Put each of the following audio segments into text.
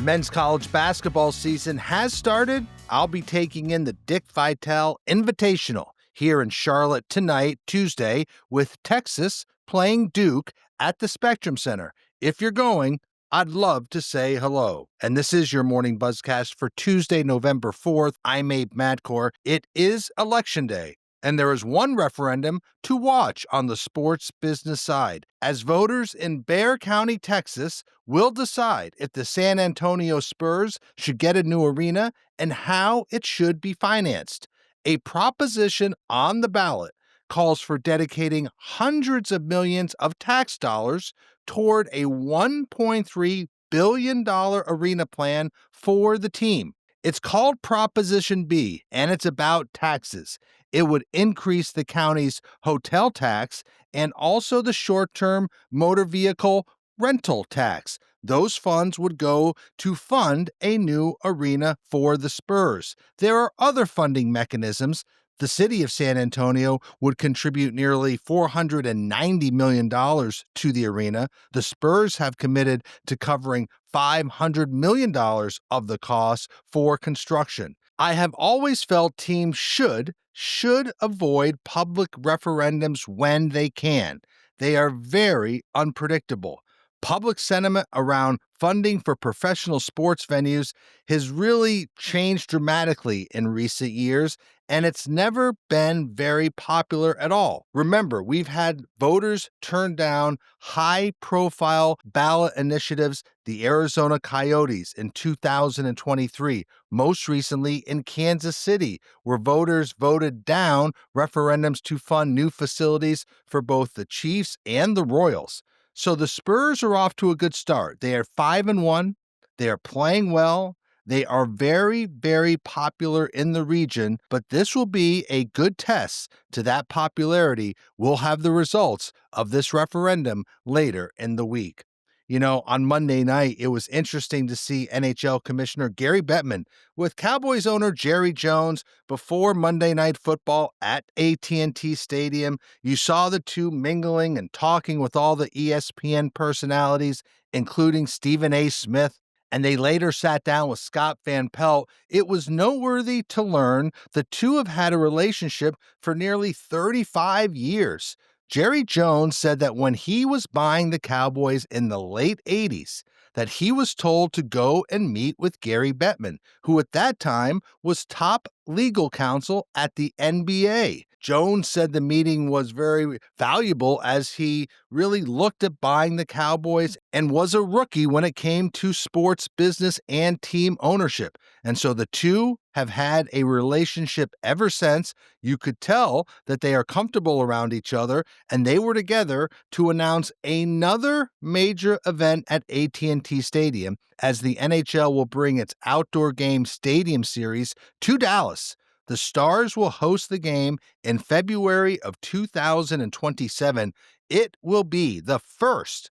Men's college basketball season has started. I'll be taking in the Dick Vitale Invitational here in Charlotte tonight, Tuesday, with Texas playing Duke at the Spectrum Center. If you're going, I'd love to say hello. And this is your morning Buzzcast for Tuesday, November 4th. I'm Abe Madkour. It is Election Day, and there is one referendum to watch on the sports business side, as voters in Bexar County, Texas, will decide if the San Antonio Spurs should get a new arena and how it should be financed. A proposition on the ballot calls for dedicating hundreds of millions of tax dollars toward a $1.3 billion arena plan for the team. It's called Proposition B, and it's about taxes. It would increase the county's hotel tax and also the short-term motor vehicle rental tax. Those funds would go to fund a new arena for the Spurs. There are other funding mechanisms. The city of San Antonio would contribute nearly $490 million to the arena. The Spurs have committed to covering $500 million of the cost for construction. I have always felt teams should avoid public referendums when they can. They are very unpredictable. Public sentiment around funding for professional sports venues has really changed dramatically in recent years, and it's never been very popular at all. Remember, we've had voters turn down high-profile ballot initiatives, the Arizona Coyotes in 2023, most recently in Kansas City, where voters voted down referendums to fund new facilities for both the Chiefs and the Royals. So the Spurs are off to a good start. They are 5-1. They are playing well. They are very, very popular in the region, but this will be a good test to that popularity. We'll have the results of this referendum later in the week. You know, on Monday night, it was interesting to see NHL Commissioner Gary Bettman with Cowboys owner Jerry Jones before Monday Night Football at AT&T Stadium. You saw the two mingling and talking with all the ESPN personalities, including Stephen A. Smith, and they later sat down with Scott Van Pelt. It was noteworthy to learn the two have had a relationship for nearly 35 years. Jerry Jones said that when he was buying the Cowboys in the late 80s, that he was told to go and meet with Gary Bettman, who at that time was top legal counsel at the NBA. Jones said the meeting was very valuable as he really looked at buying the Cowboys and was a rookie when it came to sports business and team ownership. And so the two have had a relationship ever since. You could tell that they are comfortable around each other, and they were together to announce another major event at AT&T Stadium as the NHL will bring its outdoor game Stadium Series to Dallas. The Stars will host the game in February of 2027. It will be the first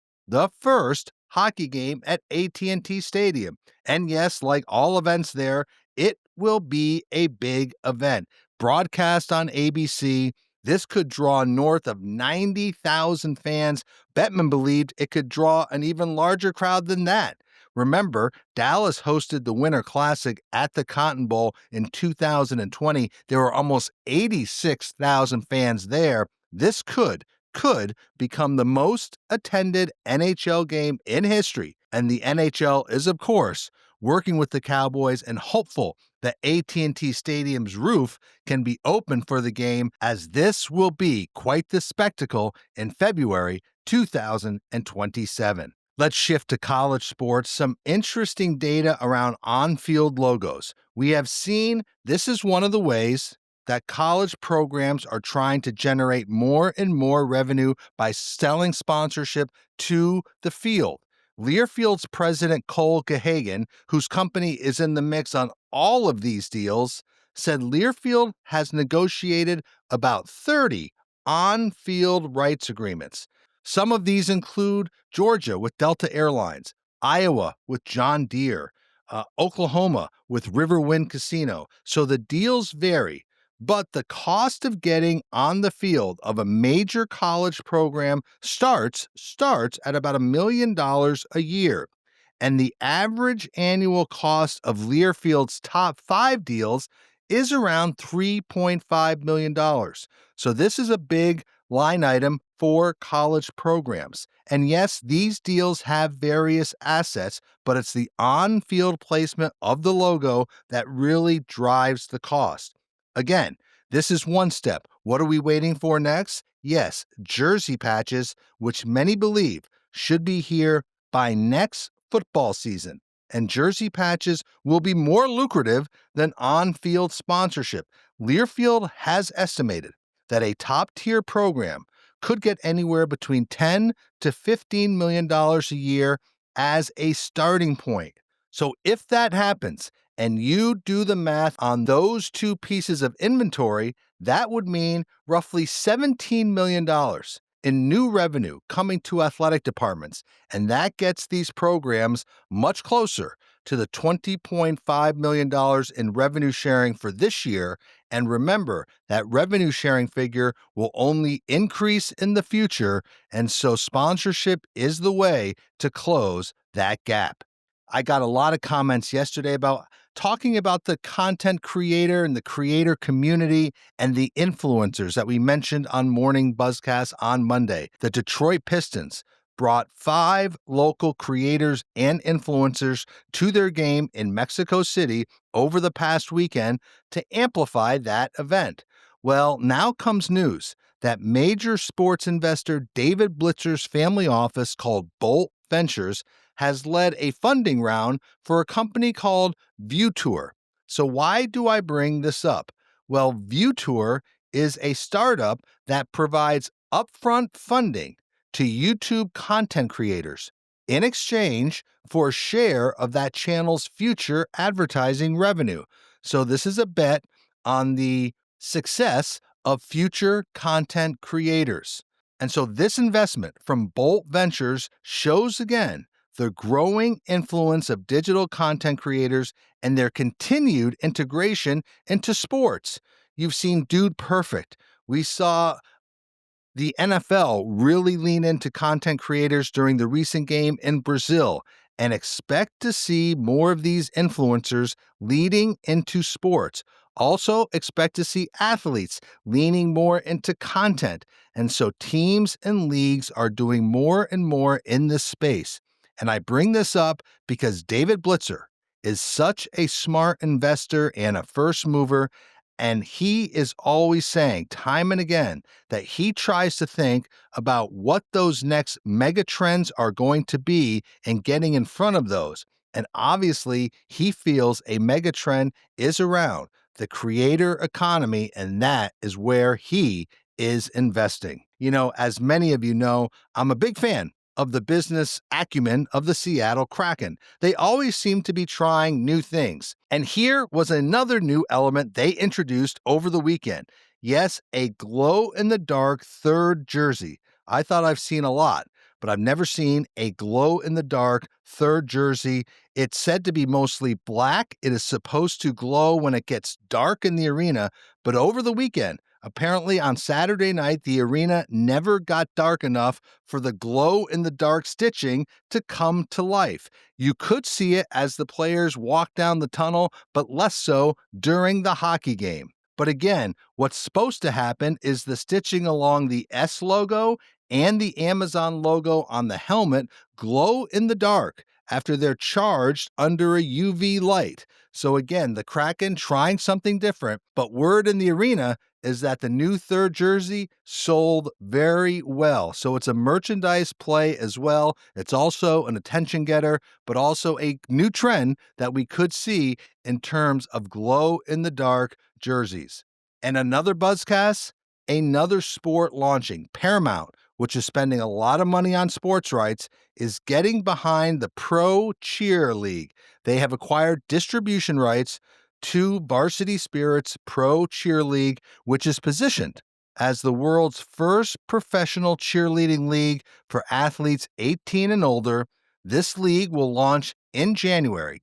hockey game at AT&T Stadium. And yes, like all events there, it will be a big event. Broadcast on ABC, this could draw north of 90,000 fans. Bettman believed it could draw an even larger crowd than that. Remember, Dallas hosted the Winter Classic at the Cotton Bowl in 2020. There were almost 86,000 fans there. This could become the most attended NHL game in history. And the NHL is, of course, working with the Cowboys and hopeful that AT&T Stadium's roof can be open for the game, as this will be quite the spectacle in February 2027. Let's shift to college sports. Some interesting data around on-field logos. We have seen this is one of the ways that college programs are trying to generate more and more revenue by selling sponsorship to the field. Learfield's president Cole Gahagan, whose company is in the mix on all of these deals, said Learfield has negotiated about 30 on-field rights agreements. Some of these include Georgia with Delta Airlines, Iowa with John Deere, Oklahoma with Riverwind Casino. So the deals vary, but the cost of getting on the field of a major college program starts at about $1 million a year. And the average annual cost of Learfield's top 5 deals is around $3.5 million. So this is a big line item for college programs. And yes, these deals have various assets, but it's the on-field placement of the logo that really drives the cost. Again, this is one step. What are we waiting for next? Yes, jersey patches, which many believe should be here by next football season. And jersey patches will be more lucrative than on-field sponsorship. Learfield has estimated that a top-tier program could get anywhere between $10 to $15 million a year as a starting point. So if that happens, and you do the math on those two pieces of inventory, that would mean roughly $17 million in new revenue coming to athletic departments, and that gets these programs much closer to the $20.5 million in revenue sharing for this year. And remember, that revenue sharing figure will only increase in the future, and so sponsorship is the way to close that gap. I got a lot of comments yesterday about talking about the content creator and the creator community and the influencers that we mentioned on Morning Buzzcast on Monday. The Detroit Pistons brought 5 local creators and influencers to their game in Mexico City over the past weekend to amplify that event. Well, now comes news that major sports investor David Blitzer's family office called Bolt Ventures has led a funding round for a company called Viewture. So why do I bring this up? Well, Viewture is a startup that provides upfront funding to YouTube content creators in exchange for a share of that channel's future advertising revenue. So this is a bet on the success of future content creators. And so this investment from Bolt Ventures shows again the growing influence of digital content creators and their continued integration into sports. You've seen Dude Perfect. We saw the NFL really lean into content creators during the recent game in Brazil, and expect to see more of these influencers leading into sports. Also, expect to see athletes leaning more into content. And so teams and leagues are doing more and more in this space. And I bring this up because David Blitzer is such a smart investor and a first mover. And he is always saying time and again that he tries to think about what those next mega trends are going to be and getting in front of those. And obviously, he feels a mega trend is around the creator economy, and that is where he is investing. You know, as many of you know, I'm a big fan of the business acumen of the Seattle Kraken. They always seem to be trying new things. And here was another new element they introduced over the weekend. Yes, a glow-in-the-dark third jersey. I thought I've seen a lot, but I've never seen a glow-in-the-dark third jersey. It's said to be mostly black. It is supposed to glow when it gets dark in the arena, but over the weekend, apparently on Saturday night, the arena never got dark enough for the glow-in-the-dark stitching to come to life. You could see it as the players walked down the tunnel, but less so during the hockey game. But again, what's supposed to happen is the stitching along the S logo and the Amazon logo on the helmet glow in the dark after they're charged under a UV light. So again, the Kraken trying something different, but word in the arena is that the new third jersey sold very well. So it's a merchandise play as well. It's also an attention getter, but also a new trend that we could see in terms of glow-in-the-dark jerseys. And another Buzzcast, another sport launching. Paramount, which is spending a lot of money on sports rights, is getting behind the Pro Cheer League. They have acquired distribution rights to Varsity Spirit's Pro Cheer League, which is positioned as the world's first professional cheerleading league for athletes 18 and older. This league will launch in January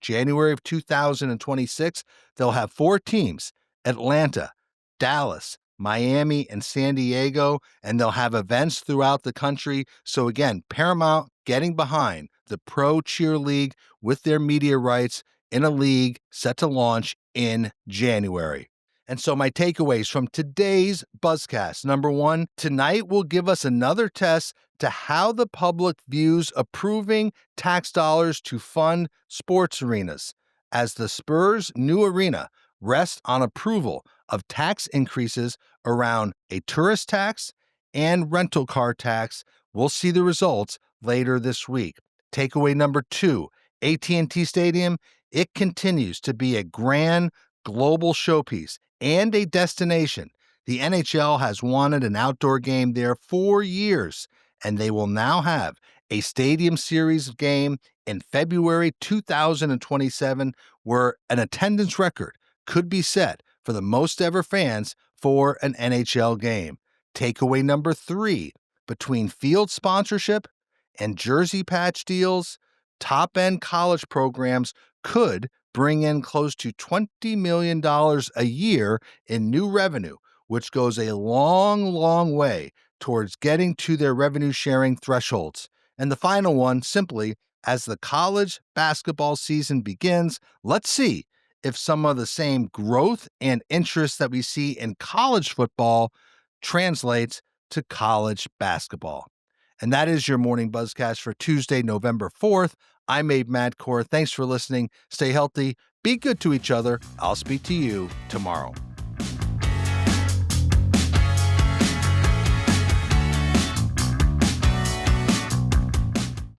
of 2026. They'll have 4 teams: Atlanta, Dallas, Miami, and San Diego, and they'll have events throughout the country. So again, Paramount getting behind the Pro Cheer League with their media rights in a league set to launch in January. And so my takeaways from today's Buzzcast. Number one, tonight will give us another test to how the public views approving tax dollars to fund sports arenas, as the Spurs' new arena rests on approval of tax increases around a tourist tax and rental car tax. We'll see the results later this week. Takeaway number two, AT&T Stadium, it continues to be a grand global showpiece and a destination. The NHL has wanted an outdoor game there for years, and they will now have a Stadium Series game in February 2027 where an attendance record could be set for the most ever fans for an NHL game. Takeaway number three, between field sponsorship and jersey patch deals, top-end college programs could bring in close to $20 million a year in new revenue, which goes a long, long way towards getting to their revenue-sharing thresholds. And the final one, simply, as the college basketball season begins, let's see if some of the same growth and interest that we see in college football translates to college basketball. And that is your morning Buzzcast for Tuesday, November 4th. I'm Abe Madkour. Thanks for listening. Stay healthy. Be good to each other. I'll speak to you tomorrow.